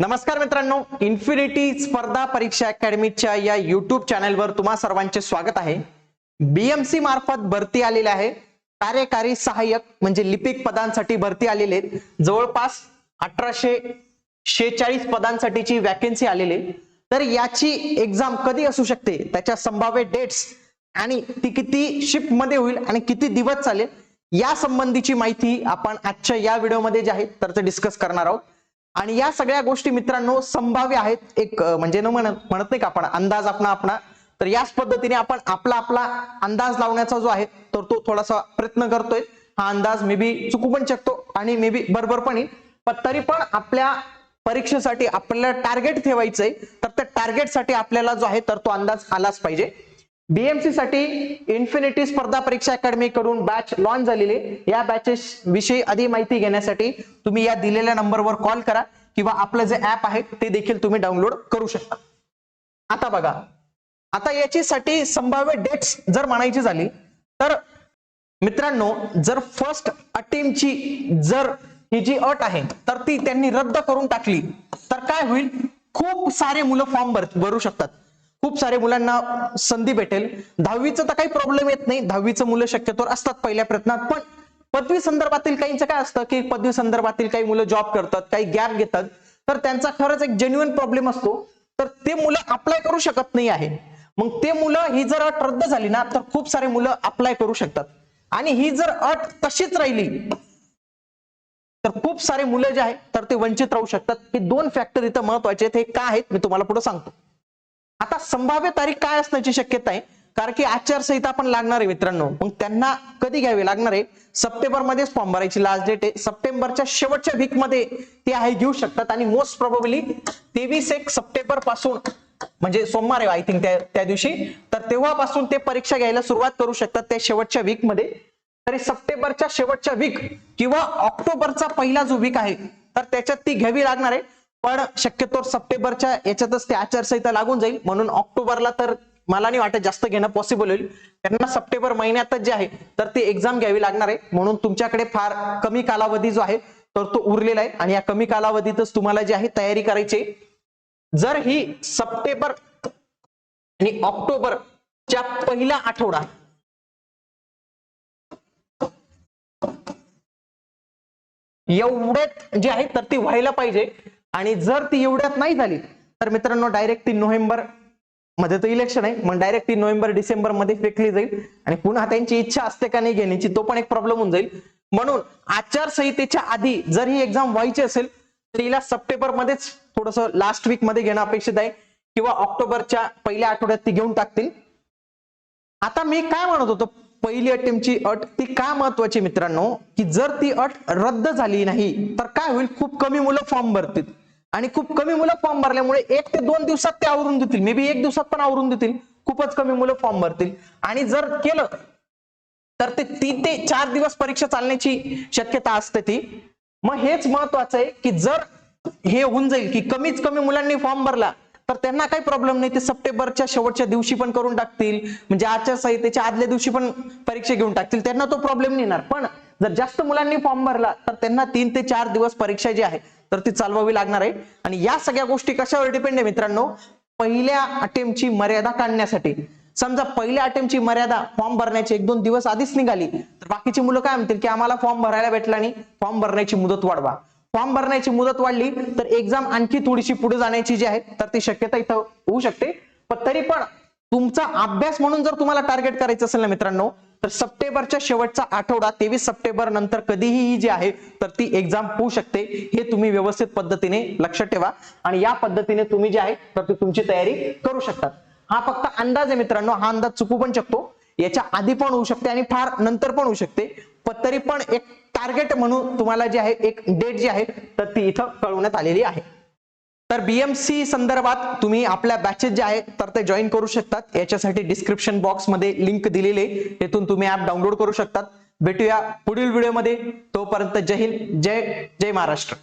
नमस्कार मित्रांनो, इन्फिनिटी स्पर्धा परीक्षा अकॅडमीच्या या युट्यूब चॅनलवर तुम्हा सर्वांचे स्वागत आहे. बीएमसी मार्फत भरती आलेले आहे. कार्यकारी सहाय्यक म्हणजे लिपिक पदांसाठी भरती आलेले आहेत. जवळपास 1846 पदांसाठीची वॅकन्सी आलेली आहे. तर याची एक्झाम कधी असू शकते, त्याच्या संभाव्य डेट्स आणि ती किती शिफ्ट मध्ये होईल आणि किती दिवस चालेल या संबंधीची माहिती आपण आजच्या या व्हिडिओमध्ये जे आहे तर ते डिस्कस करणार आहोत. आणि या सगळ्या गोष्टी मित्रांनो संभाव्य आहेत. एक म्हणजे म्हणत नाही का आपण अंदाज आपला तर याच पद्धतीने आपण आपला अंदाज लावण्याचा जो आहे तर तो थोडासा प्रयत्न करतोय. हा अंदाज मे बी चुकू पण शकतो आणि मे बी बरोबर पण येईल, पण तरी पण आपल्या परीक्षेसाठी आपल्याला टार्गेट ठेवायचंय. तर त्या टार्गेटसाठी आपल्याला जो आहे तर तो अंदाज आलाच पाहिजे. बीएमसी साठी इन्फिनिटी स्पर्धा परीक्षा अकॅडमी कडून बॅच लॉन्च झालेली. या बॅचेस विषयी अधिक माहिती घेण्यासाठी तुम्ही या दिलेल्या नंबरवर कॉल करा किंवा आपलं जे ऍप आहे ते देखील तुम्ही डाउनलोड करू शकता. आता बघा, आता याच्यासाठी संभाव्य डेट्स जर म्हणायची झाली तर मित्रांनो, जर फर्स्ट अटेम्प्टची जर ही जी अट आहे तर ती त्यांनी रद्द करून टाकली तर काय होईल, खूप सारे मुलं फॉर्म भरू शकतात. खूप सारे मुलांना संधी भेटेल. 10वीचं तर काही प्रॉब्लेम येत नाही, 10वीचं मुलं शक्यतो असतात पहिल्या प्रयत्नात. पण पदवी संदर्भातील काहींचं काय असतं की पदवी संदर्भातील काही मुलं जॉब करतात, काही गॅप घेतात, तर त्यांचा खरंच एक जेन्युइन प्रॉब्लेम असतो. तर ते मुलं अप्लाय करू शकत नाही आहे. मग ते मुलं ही जर अट रद्द झाली ना तर खूप सारे मुलं अप्लाय करू शकतात. आणि ही जर अट तशीच राहिली तर खूप सारे मुलं जे आहे तर ते वंचित राहू शकतात. हे दोन फॅक्टर इथं महत्वाचे आहेत. हे काय आहेत मी तुम्हाला पुढे सांगतो. आता संभाव्य तारीख काय असण्याची शक्यता आहे, कारण की आचारसंहिता पण लागणार आहे मित्रांनो. मग त्यांना कधी घ्यावी लागणार आहे, सप्टेंबर मध्येच फॉर्म भरायची लास्ट डेट आहे. सप्टेंबरच्या शेवटच्या वीक मध्ये ते आहे घेऊ शकतात. आणि मोस्ट प्रोबेबली 23 सप्टेंबर पासून म्हणजे सोमवार आहे आय थिंक त्या दिवशी, तर तेव्हापासून ते परीक्षा घ्यायला सुरुवात करू शकतात त्या शेवटच्या वीक मध्ये. तरी सप्टेंबरच्या शेवटच्या वीक किंवा ऑक्टोबरचा पहिला जो वीक आहे तर त्याच्यात ती घ्यावी लागणार आहे. पण शक्यतो सप्टेंबरच्या याच्यातच ते आचारसंहिता लागून जाईल, म्हणून ऑक्टोबरला तर मला नाही वाटत जास्त घेणं पॉसिबल होईल. त्यांना सप्टेंबर महिन्यातच जे आहे तर ती एक्झाम घ्यावी लागणार आहे. म्हणून तुमच्याकडे फार कमी कालावधी जो आहे तर तो उरलेला आहे आणि या कमी कालावधीतच तुम्हाला जी आहे तयारी करायची. जर ही सप्टेंबर आणि ऑक्टोबरच्या पहिला आठवडा एवढ्यात जे आहे तर ती व्हायला पाहिजे. आणि जर ती एवढ्यात नाही झाली तर मित्रांनो डायरेक्ट 3 नोव्हेंबर मध्ये तर इलेक्शन आहे, मग डायरेक्ट 3 नोव्हेंबर डिसेंबर मध्ये फेकली जाईल. आणि पुन्हा त्यांची इच्छा असते का नाही घेण्याची तो पण एक प्रॉब्लेम होऊन जाईल. म्हणून आचारसंहितेच्या आधी जर ही एक्झाम व्हायची असेल तर हिला सप्टेंबर मध्येच थोडस लास्ट वीक मध्ये घेणं अपेक्षित आहे किंवा ऑक्टोबरच्या पहिल्या आठवड्यात ती घेऊन टाकतील. आता मी काय म्हणत होतो, पहिली अटेम्प्टची अट ती का महत्वाची मित्रांनो, की जर ती अट रद्द झाली नाही तर काय होईल, खूप कमी मुलं फॉर्म भरतील. आणि खूप कमी मुलं फॉर्म भरल्यामुळे 1 ते 2 दिवसात ते आवरून देतील, मे बी 1 दिवसात पण आवरून देतील. खूपच कमी मुलं फॉर्म भरतील. आणि जर केलं तर ते 3 ते 4 दिवस परीक्षा चालण्याची शक्यता असते ती. मग हेच महत्वाचं आहे की जर हे होऊन जाईल की कमीच कमी मुलांनी फॉर्म भरला तर त्यांना काही प्रॉब्लेम नाही, ते सप्टेंबरच्या शेवटच्या दिवशी पण करून टाकतील, म्हणजे आचारसंहितेच्या आदल्या दिवशी पण परीक्षा घेऊन टाकतील, त्यांना तो प्रॉब्लेम नाही येणार. पण जर जास्त मुलांनी फॉर्म भरला तर त्यांना 3 ते 4 दिवस परीक्षा जी आहे तर ती चालवावी लागणार आहे. आणि या सगळ्या गोष्टी कशावर डिपेंड आहे मित्रांनो, पहिल्या अटेम्प्टची मर्यादा काढण्यासाठी. समजा पहिल्या अटेम्प्टची मर्यादा फॉर्म भरण्याचे 1-2 दिवस आधीच निघाली तर बाकीची मुलं काय म्हणतील की आम्हाला फॉर्म भरायला भेटला नाही, फॉर्म भरण्याची मुदत वाढवा. फॉर्म भरण्याची मुदत वाढली तर एक्झाम आणखी थोडीशी पुढे जाण्याची जी आहे तर ती शक्यता इथं होऊ शकते. पण तरी पण तुमचा अभ्यास म्हणून जर तुम्हाला टार्गेट करायचं असेल ना मित्रांनो, तर सप्टेंबरच्या शेवटचा आठवडा 23 सप्टेंबर नंतर कधीही ही जी आहे तर ती एक्झाम होऊ शकते. हे तुम्ही व्यवस्थित पद्धतीने लक्षात ठेवा आणि या पद्धतीने तुम्ही जे आहे तर ती तुमची तयारी करू शकतात. हा फक्त अंदाज आहे मित्रांनो, हा अंदाज चुकू पण शकतो, याच्या आधी पण होऊ शकते आणि फार नंतर पण होऊ शकते. पण तरी पण एक टार्गेट म्हणून तुम्हाला जे आहे एक डेट जी आहे तर ती इथं कळवण्यात आलेली आहे. तर बीएमसी संदर्भात तुम्ही आपल्या बॅचेस जे आहे तर ते जॉईन करू शकतात. याच्यासाठी डिस्क्रिप्शन बॉक्स मध्ये लिंक दिलेली आहे, तिथून तुम्ही ऍप डाउनलोड करू शकतात. भेटूया पुढील व्हिडिओमध्ये. तोपर्यंत जय हिंद, जय महाराष्ट्र.